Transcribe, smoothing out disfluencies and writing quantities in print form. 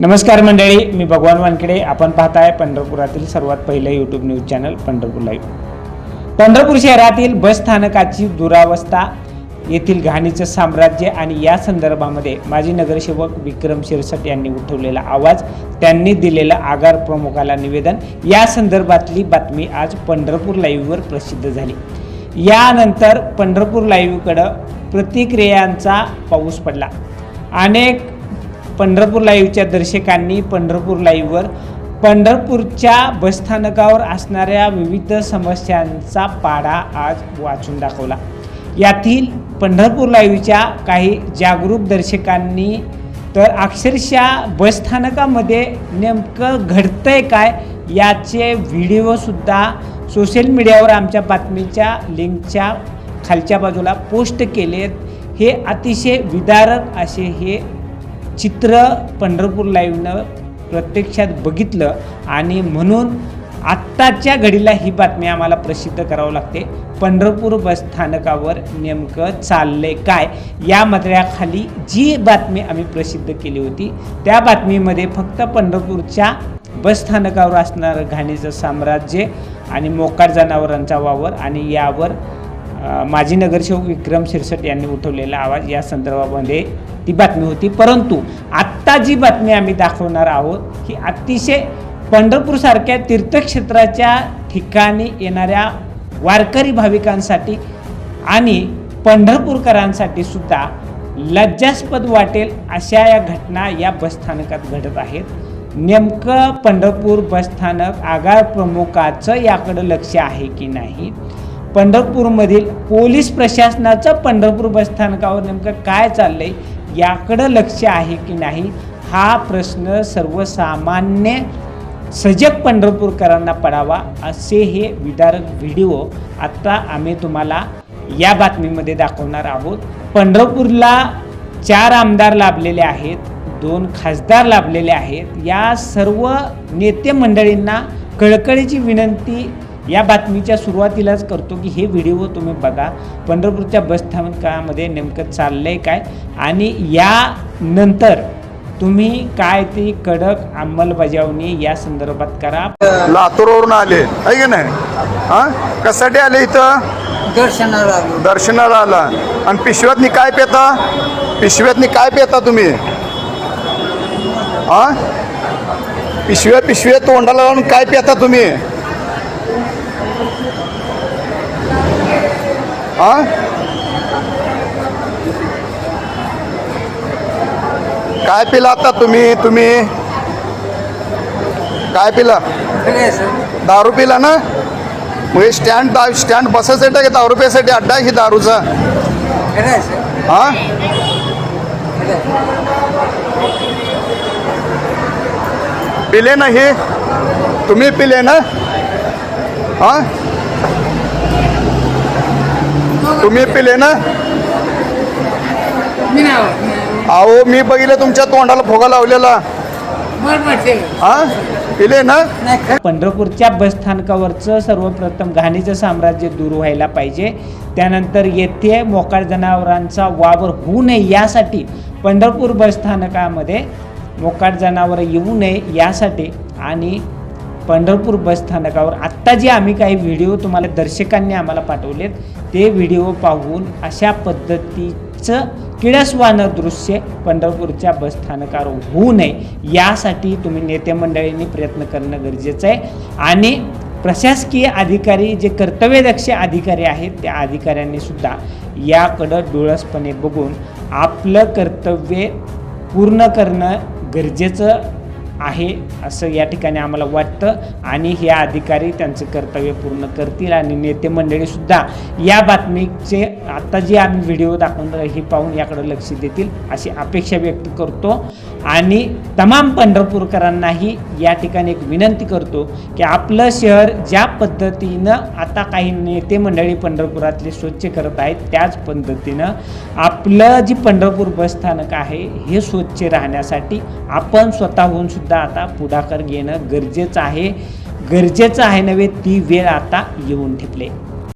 नमस्कार मंडळी, मी भगवान वानखेडे. आपण पाहताय पंढरपुरातील सर्वात पहिलं YouTube news channel Pandharpur live. Pandharpur शहरातील बस स्थानकाची दुरावस्था, येथील घाणीचं साम्राज्य आणि या संदर्भामध्ये माजी नगरसेवक विक्रम शिरसट यांनी उठवलेला आवाज, त्यांनी दिलेलं आगार प्रमुखाला निवेदन, या संदर्भातली बातमी आज पंढरपूर लाईव्हवर प्रसिद्ध झाली. यानंतर पंढरपूर लाईव्हकडं प्रतिक्रियांचा पाऊस पडला. अनेक पंढरपूर लाईव्हच्या दर्शकांनी पंढरपूर लाईव्हवर पंढरपूरच्या बसस्थानकावर असणाऱ्या विविध समस्यांचा पाढा आज वाचून दाखवला. यातील पंढरपूर लाईव्हच्या काही जागरूक दर्शकांनी तर अक्षरशः बसस्थानकामध्ये नेमकं घडतंय काय याचे व्हिडिओसुद्धा सोशल मीडियावर आमच्या बातमीच्या लिंकच्या खालच्या बाजूला पोस्ट केलेत. हे अतिशय विदारक असे हे चित्र पंढरपूर लाईव्हनं प्रत्यक्षात बघितलं आणि म्हणून आत्ताच्या घडीला ही बातमी आम्हाला प्रसिद्ध करावं लागते. पंढरपूर बसस्थानकावर नेमकं चाललंय काय या मथळ्याखाली जी बातमी आम्ही प्रसिद्ध केली होती, त्या बातमीमध्ये फक्त पंढरपूरच्या बसस्थानकावर असणारं घाणीचं साम्राज्य आणि मोकाट जनावरांचा वावर आणि यावर माजी नगरसेवक विक्रम शिरसट यांनी उठवलेला आवाज, या संदर्भामध्ये ती बातमी होती. परंतु आत्ता जी बातमी आम्ही दाखवणार आहोत ही अतिशय पंढरपूरसारख्या तीर्थक्षेत्राच्या ठिकाणी येणाऱ्या वारकरी भाविकांसाठी आणि पंढरपूरकरांसाठी सुद्धा लज्जास्पद वाटेल अशा या घटना या बसस्थानकात घडत आहेत. नेमकं पंढरपूर बसस्थानक आगार प्रमुखाचं याकडं लक्ष आहे की नाही, पंढरपूरमधील पोलीस प्रशासनाचं पंढरपूर बसस्थानकावर नेमकं काय चाललंय याकडं लक्ष आहे की नाही, हा प्रश्न सर्वसामान्य सजग पंढरपूरकरांना पडावा असे हे विदारक व्हिडिओ आत्ता आम्ही तुम्हाला या बातमीमध्ये दाखवणार आहोत. पंढरपूरला 4 आमदार लाभलेले आहेत, 2 खासदार लाभलेले आहेत. या सर्व नेते मंडळींना कळकळीची विनंती या बातमीच्या सुरुवातीलाच करतो की हे व्हिडिओ तुम्ही बघा. पंढरपूरच्या बसस्थानकामध्ये नेमकं चाललंय काय आणि यानंतर तुम्ही काय ती कडक अंमलबजावणी या संदर्भात करा. लातूरवरून आले आहे की नाही? हां, कशासाठी आले इथं? दर्शनाला आला. आणि पिशव्यातनी काय पेता तुम्ही? हां, पिशव्या तोंडाला लावून काय पेता तुम्ही? हां, काय पिला आता तुम्ही काय पिला? दारू पिला ना? मग स्टँड बसायसाठी आहे का दारू प्यायसाठी अड्डा आहे की दारूचा? हां, पिले ना हे तुम्ही पिले ना? हां, तुम्ही पिले ना? अहो, मी बघितलं तुमच्या तोंडाला फुगा लावलेला. हां, पिले ना? पंढरपूरच्या बसस्थानकावरचं सर्वप्रथम घाणीचं साम्राज्य दूर व्हायला पाहिजे. त्यानंतर येथे मोकाट जनावरांचा वावर होऊ नये यासाठी पंढरपूर बसस्थानकामध्ये मोकाट जनावरं येऊ नये यासाठी आणि पंढरपूर बसस्थानकावर आत्ता जे आम्ही काही व्हिडिओ तुम्हाला दर्शकांनी आम्हाला पाठवलेत ते व्हिडिओ पाहून अशा पद्धतीचं किळसवाणं दृश्य पंढरपूरच्या बसस्थानकावर होऊ नये यासाठी तुम्ही नेते मंडळींनी प्रयत्न करणं गरजेचं आहे. आणि प्रशासकीय अधिकारी जे कर्तव्यदक्ष अधिकारी आहेत त्या अधिकाऱ्यांनी सुद्धा याकडं डोळसपणे बघून आपलं कर्तव्य पूर्ण करणं गरजेचं आहे असं या ठिकाणी आम्हाला वाटतं. आणि हे अधिकारी त्यांचं कर्तव्य पूर्ण करतील आणि नेते मंडळीसुद्धा या बातमीचे आत्ता जे आम्ही व्हिडिओ दाखवणार हे पाहून याकडे लक्ष देतील अशी अपेक्षा व्यक्त करतो. आणि तमाम पंढरपूरकरांनाही या ठिकाणी एक विनंती करतो की आपलं शहर ज्या पद्धतीनं आता काही नेते मंडळी पंढरपुरातले स्वच्छ करत आहेत त्याच पद्धतीनं आपलं जी पंढरपूर बसस्थानक आहे हे स्वच्छ राहण्यासाठी आपण स्वतःहून सुद्धा आता पुढाकार घेणं गरजेचं आहे नव्हे, ती वेळ आता येऊन ठेपले.